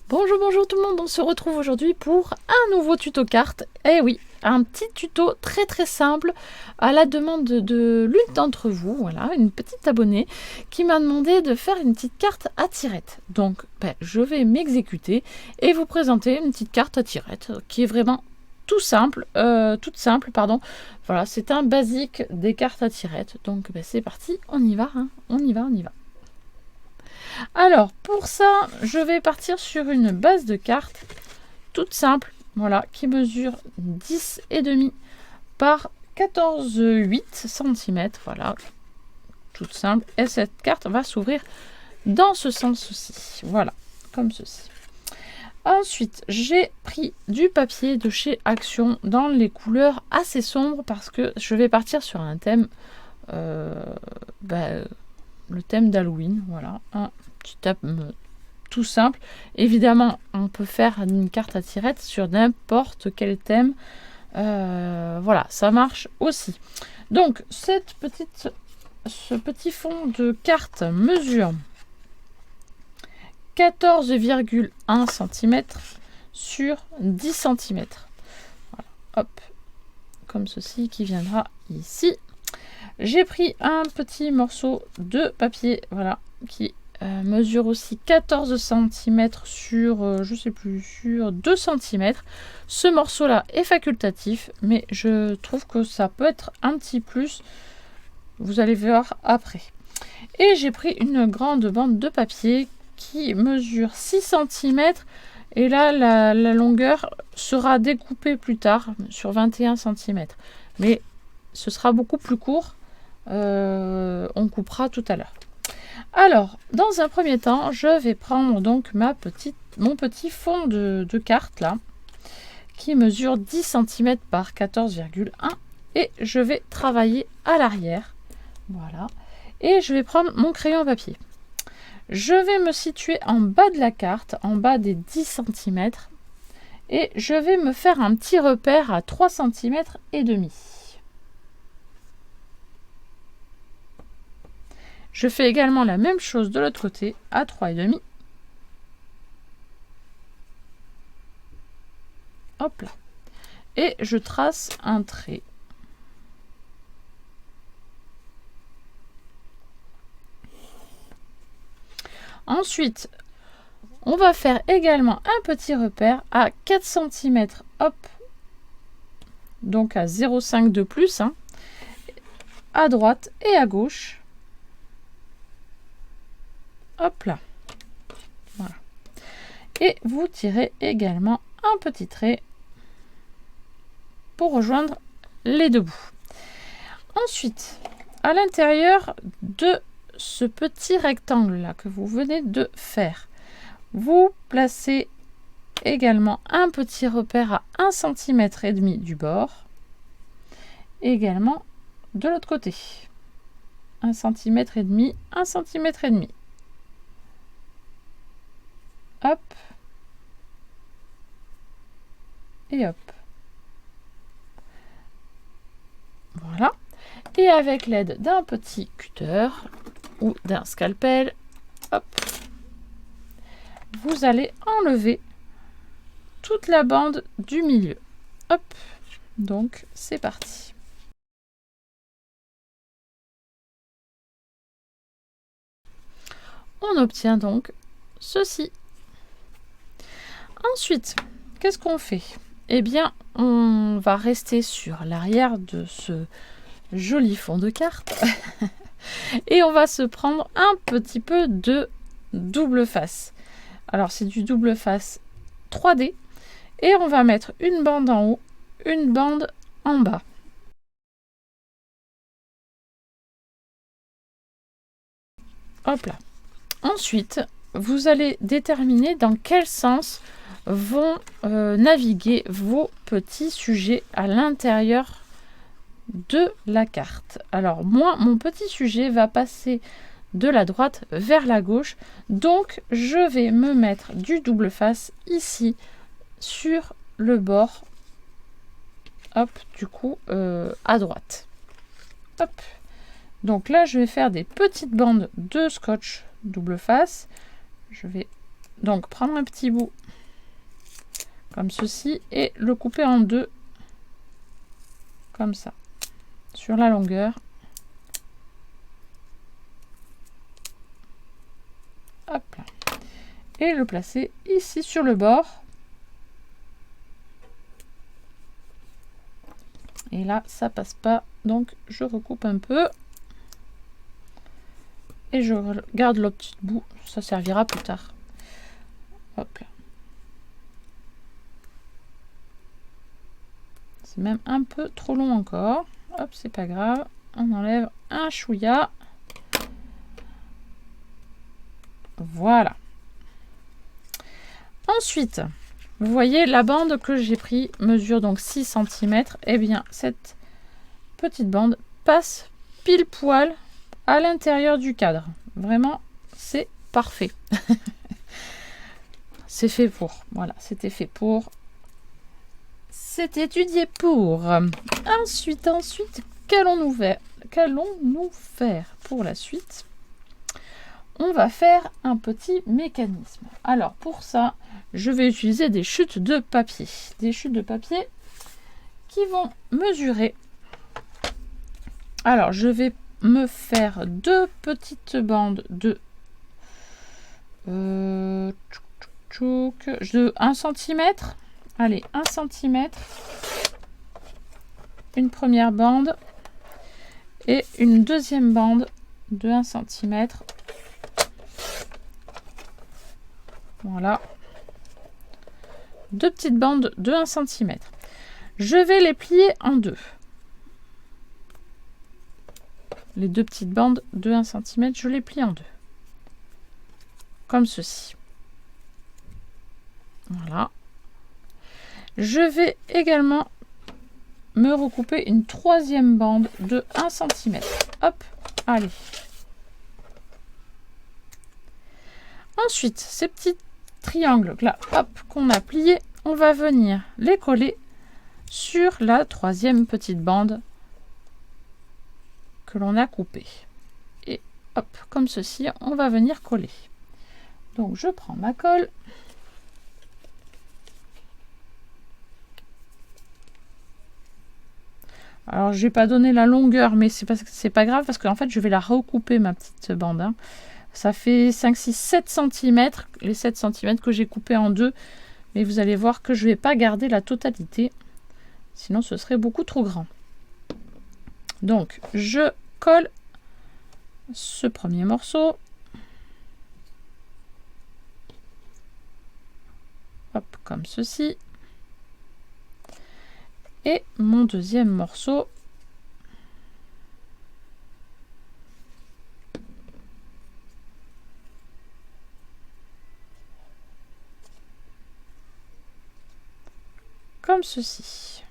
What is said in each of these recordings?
Bonjour, bonjour tout le monde, on se retrouve aujourd'hui pour un nouveau tuto carte. Eh oui, un petit tuto très simple à la demande de l'une d'entre vous, voilà, une petite abonnée qui m'a demandé de faire une petite carte à tirette. Donc, je vais m'exécuter et vous présenter une petite carte à tirette qui est vraiment toute simple. Voilà, c'est un basique des cartes à tirette. Donc, c'est parti, on y va, hein, on y va. Alors, pour ça, je vais partir sur une base de cartes toute simple, voilà, qui mesure 10,5 par 14,8 cm, voilà, toute simple. Et cette carte va s'ouvrir dans ce sens-ci, voilà, comme ceci. Ensuite, j'ai pris du papier de chez Action dans les couleurs assez sombres parce que je vais partir sur un thème, le thème d'Halloween, voilà, un petit thème tout simple. Évidemment, on peut faire une carte à tirette sur n'importe quel thème, voilà, ça marche aussi. Donc, ce petit fond de carte mesure 14,1 cm sur 10 cm. Voilà, hop, comme ceci qui viendra ici. J'ai pris un petit morceau de papier, voilà, qui mesure aussi 14 cm sur, je sais plus, sur 2 cm. Ce morceau-là est facultatif, mais je trouve que ça peut être un petit plus. Vous allez voir après. Et j'ai pris une grande bande de papier qui mesure 6 cm. Et là, la longueur sera découpée plus tard sur 21 cm. Mais ce sera beaucoup plus court. On coupera tout à l'heure. Alors, dans un premier temps, je vais prendre donc mon petit fond de carte là, qui mesure 10 cm par 14,1 et je vais travailler à l'arrière. Voilà. Et je vais prendre mon crayon à papier. Je vais me situer en bas de la carte, en bas des 10 cm, et je vais me faire un petit repère à 3 cm et demi. Je fais également la même chose de l'autre côté à 3,5. Hop là. Et je trace un trait. Ensuite, on va faire également un petit repère à 4 cm. Hop. Donc à 0,5 de plus, hein, à droite et à gauche. Hop là. Voilà. Et vous tirez également un petit trait pour rejoindre les deux bouts. Ensuite, à l'intérieur de ce petit rectangle là que vous venez de faire, vous placez également un petit repère à 1,5 cm du bord, également de l'autre côté. 1,5 cm, 1,5 cm. Hop. Et hop. Voilà. Et avec l'aide d'un petit cutter ou d'un scalpel, hop, vous allez enlever toute la bande du milieu. Hop. Donc, c'est parti. On obtient donc ceci. Ensuite, qu'est-ce qu'on fait? Eh bien, on va rester sur l'arrière de ce joli fond de carte et on va se prendre un petit peu de double face. Alors, c'est du double face 3D et on va mettre une bande en haut, une bande en bas. Hop là. Ensuite, vous allez déterminer dans quel sens vont naviguer vos petits sujets à l'intérieur de la carte. Alors moi, mon petit sujet va passer de la droite vers la gauche, donc je vais me mettre du double face ici sur le bord, hop, du coup à droite. Hop. Donc là, je vais faire des petites bandes de scotch double face. Je vais donc prendre un petit bout comme ceci et le couper en deux comme ça sur la longueur. Hop là. Et le placer ici sur le bord. Et là, ça passe pas, donc je recoupe un peu. Et je garde le petit bout, ça servira plus tard. Hop là. C'est même un peu trop long encore. Hop, c'est pas grave. On enlève un chouïa. Voilà. Ensuite, vous voyez la bande que j'ai pris mesure donc 6 cm. Et bien, cette petite bande passe pile poil à l'intérieur du cadre. Vraiment, c'est parfait. C'est fait pour. Voilà, c'était fait pour. C'est étudié pour. Ensuite, qu'allons-nous faire pour la suite? On va faire un petit mécanisme. Alors, pour ça, je vais utiliser des chutes de papier. Des chutes de papier qui vont mesurer. Alors, je vais me faire deux petites bandes de 1 cm. Allez, 1 cm. Une première bande et une deuxième bande de 1 cm. Voilà. Deux petites bandes de 1 cm. Je vais les plier en deux. Les deux petites bandes de 1 cm, je les plie en deux. Comme ceci. Voilà. Je vais également me recouper une troisième bande de 1 cm. Hop, allez. Ensuite, ces petits triangles là, hop, qu'on a pliés, on va venir les coller sur la troisième petite bande que l'on a coupée. Et hop, comme ceci, on va venir coller. Donc, je prends ma colle. Alors, je n'ai pas donné la longueur, mais c'est pas grave parce qu'en fait, je vais la recouper, ma petite bande. Hein. Ça fait 5, 6, 7 cm, les 7 cm que j'ai coupé en deux. Mais vous allez voir que je ne vais pas garder la totalité. Sinon, ce serait beaucoup trop grand. Donc, je colle ce premier morceau. Hop, comme ceci. Et mon deuxième morceau. Comme ceci.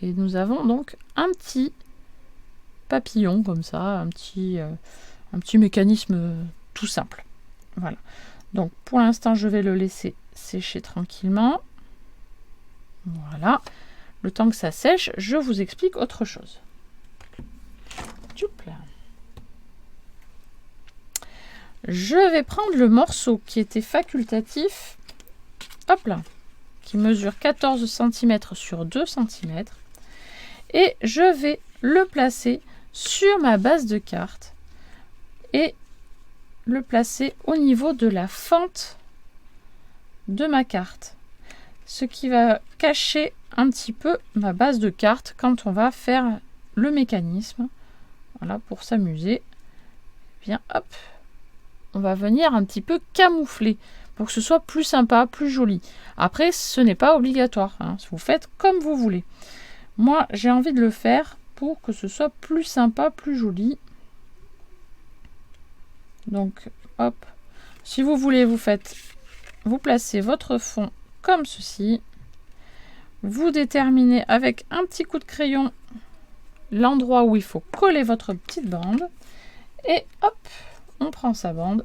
Et nous avons donc un petit papillon comme ça, un petit mécanisme tout simple. Voilà. Donc pour l'instant, je vais le laisser sécher tranquillement. Voilà. Le temps que ça sèche, je vous explique autre chose. Tchoup-là. Je vais prendre le morceau qui était facultatif. Hop là. Qui mesure 14 cm sur 2 cm. Et je vais le placer sur ma base de carte et le placer au niveau de la fente de ma carte. Ce qui va cacher un petit peu ma base de carte quand on va faire le mécanisme. Voilà, pour s'amuser. Bien, hop, on va venir un petit peu camoufler pour que ce soit plus sympa, plus joli. Après, ce n'est pas obligatoire. Hein. Vous faites comme vous voulez. Moi, j'ai envie de le faire pour que ce soit plus sympa, plus joli. Donc, hop. Si vous voulez, vous placez votre fond comme ceci. Vous déterminez avec un petit coup de crayon l'endroit où il faut coller votre petite bande. Et hop, on prend sa bande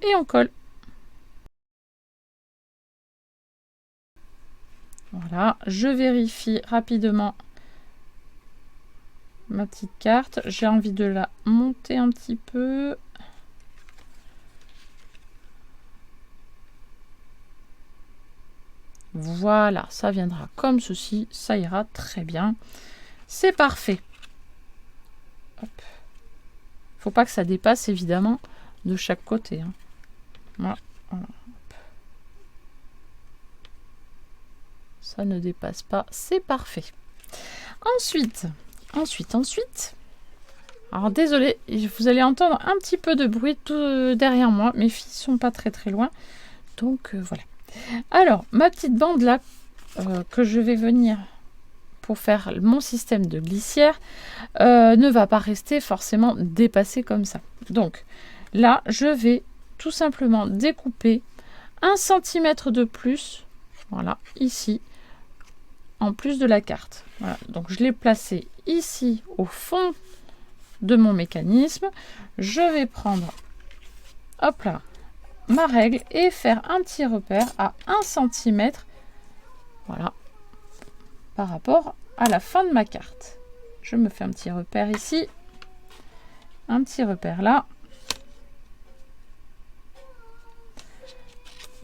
et on colle. Voilà, je vérifie rapidement ma petite carte. J'ai envie de la monter un petit peu. Voilà, ça viendra comme ceci, ça ira très bien. C'est parfait. Hop. Faut pas que ça dépasse évidemment de chaque côté. Hein. Voilà. Ça ne dépasse pas, c'est parfait. Ensuite. Alors désolé, vous allez entendre un petit peu de bruit tout derrière moi. Mes filles sont pas très très loin. Donc voilà. Alors, ma petite bande là, que je vais venir pour faire mon système de glissière, ne va pas rester forcément dépassée comme ça. Donc là, je vais tout simplement découper 1 cm de plus, voilà, ici, en plus de la carte. Voilà, donc je l'ai placé ici au fond de mon mécanisme. Je vais prendre, hop là, ma règle et faire un petit repère à 1 cm, voilà, par rapport à la fin de ma carte. Je me fais un petit repère ici, un petit repère là.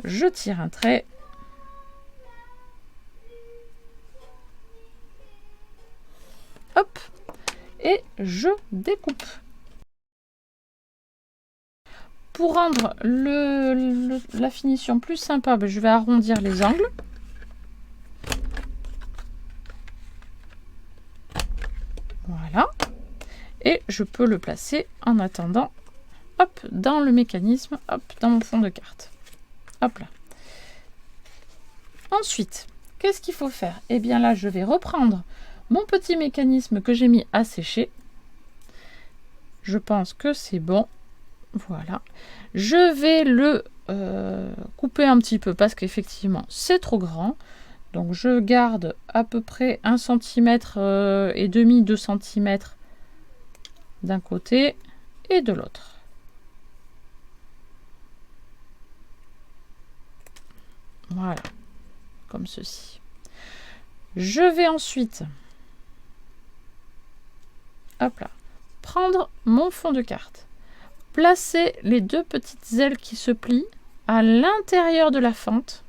Je tire un trait. Hop, et je découpe. Pour rendre la finition plus sympa, je vais arrondir les angles. Voilà. Et je peux le placer en attendant, hop, dans le mécanisme, hop, dans mon fond de carte. Hop là. Ensuite, qu'est-ce qu'il faut faire? Eh bien là, je vais reprendre mon petit mécanisme que j'ai mis à sécher. Je pense que c'est bon. Voilà. Je vais le couper un petit peu parce qu'effectivement, c'est trop grand. Donc, je garde à peu près 1 cm et demi, 2 cm d'un côté et de l'autre. Voilà. Comme ceci. Je vais ensuite, hop là, prendre mon fond de carte. Placer les 2 petites ailes qui se plient à l'intérieur de la fente.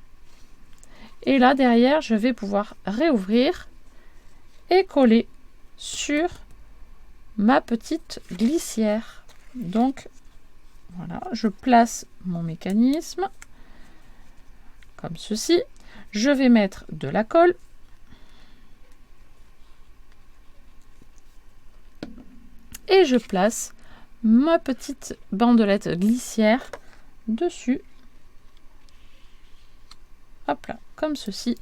Et là, derrière, je vais pouvoir réouvrir et coller sur ma petite glissière. Donc, voilà, je place mon mécanisme comme ceci. Je vais mettre de la colle. Et je place ma petite bandelette glissière dessus. Hop là, comme ceci.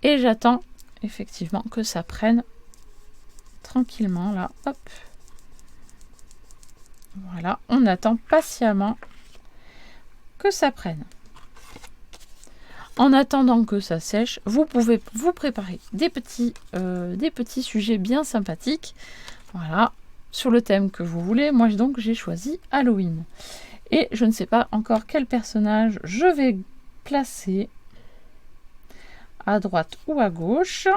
Et j'attends effectivement que ça prenne tranquillement là. Hop. Voilà, on attend patiemment que ça prenne. En attendant que ça sèche, vous pouvez vous préparer des petits sujets bien sympathiques. Voilà, sur le thème que vous voulez. Moi, donc, j'ai choisi Halloween. Et je ne sais pas encore quel personnage je vais placer à droite ou à gauche.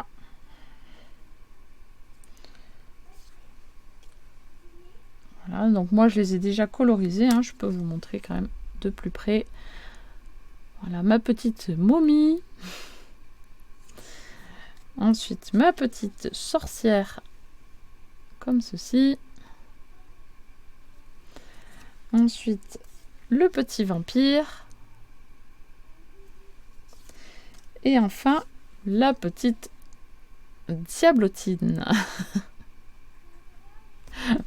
Voilà, donc moi, je les ai déjà colorisés. Hein, je peux vous montrer quand même de plus près. Voilà, ma petite momie. Ensuite, ma petite sorcière, comme ceci. Ensuite, le petit vampire. Et enfin, la petite diablotine.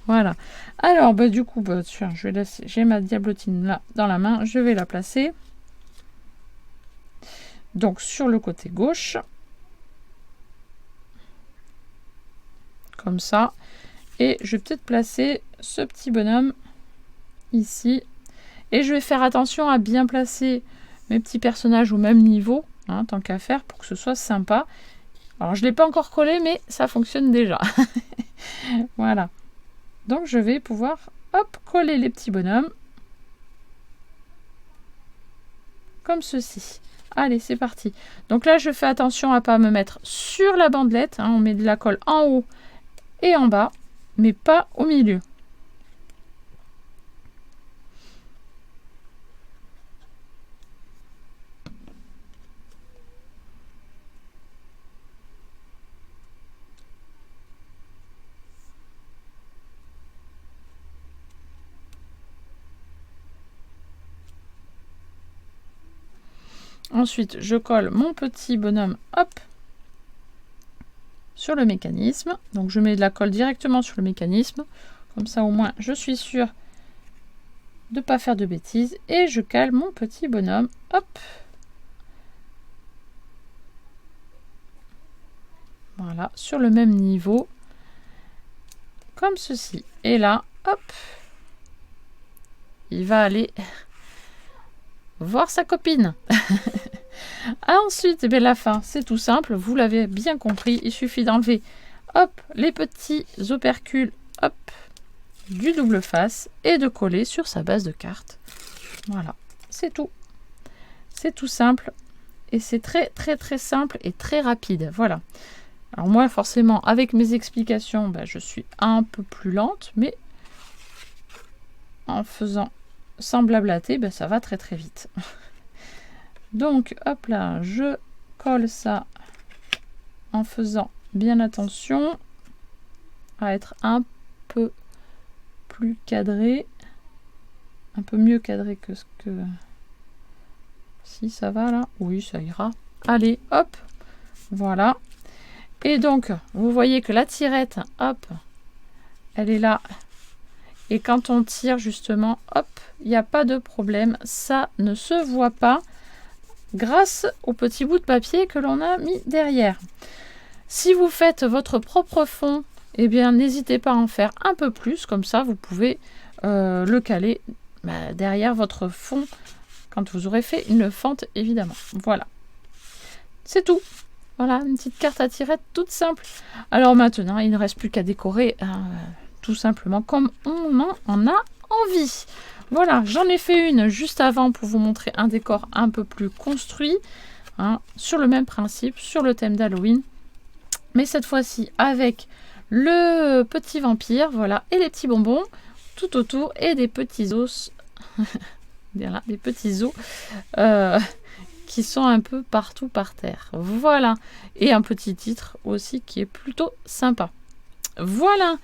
Voilà. Alors, du coup, tiens, je vais laisser. J'ai ma diablotine là dans la main. Je vais la placer. Donc, sur le côté gauche. Comme ça. Et je vais peut-être placer ce petit bonhomme ici. Et je vais faire attention à bien placer mes petits personnages au même niveau, hein, tant qu'à faire, pour que ce soit sympa. Alors, je ne l'ai pas encore collé, mais ça fonctionne déjà. Voilà. Donc, je vais pouvoir, hop, coller les petits bonhommes. Comme ceci. Allez, c'est parti. Donc là, je fais attention à ne pas me mettre sur la bandelette. Hein, on met de la colle en haut et en bas, mais pas au milieu. Ensuite, je colle mon petit bonhomme, hop, sur le mécanisme. Donc, je mets de la colle directement sur le mécanisme. Comme ça, au moins, je suis sûre de ne pas faire de bêtises. Et je cale mon petit bonhomme, hop. Voilà, sur le même niveau. Comme ceci. Et là, hop, il va aller voir sa copine. Ensuite, la fin, c'est tout simple. Vous l'avez bien compris. Il suffit d'enlever, hop, les petits opercules, hop, du double face et de coller sur sa base de carte. Voilà, c'est tout. C'est tout simple. Et c'est très, très, très simple et très rapide. Voilà. Alors moi, forcément, avec mes explications, je suis un peu plus lente, mais en faisant sans blablater, ça va très très vite. Donc, hop là, je colle ça en faisant bien attention à être un peu plus cadré, un peu mieux cadré que ce que... Si ça va là, oui, ça ira. Allez, hop, voilà. Et donc, vous voyez que la tirette, hop, elle est là. Et quand on tire justement, hop, il n'y a pas de problème. Ça ne se voit pas grâce au petit bout de papier que l'on a mis derrière. Si vous faites votre propre fond, eh bien, n'hésitez pas à en faire un peu plus. Comme ça, vous pouvez le caler derrière votre fond quand vous aurez fait une fente, évidemment. Voilà. C'est tout. Voilà, une petite carte à tirette toute simple. Alors maintenant, il ne reste plus qu'à décorer tout simplement comme on en a envie. Voilà, j'en ai fait une juste avant pour vous montrer un décor un peu plus construit, sur le même principe, sur le thème d'Halloween. Mais cette fois-ci avec le petit vampire, voilà, et les petits bonbons tout autour et des petits os, voilà, des petits os qui sont un peu partout par terre. Voilà, et un petit titre aussi qui est plutôt sympa. Voilà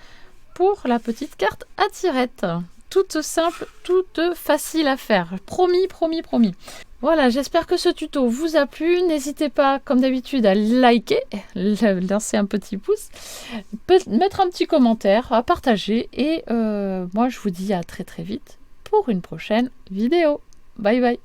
pour la petite carte à tirette. Toute simple, toute facile à faire. Promis, promis, promis. Voilà, j'espère que ce tuto vous a plu. N'hésitez pas, comme d'habitude, à liker, lancer un petit pouce, mettre un petit commentaire, à partager. Et moi, je vous dis à très très vite pour une prochaine vidéo. Bye bye.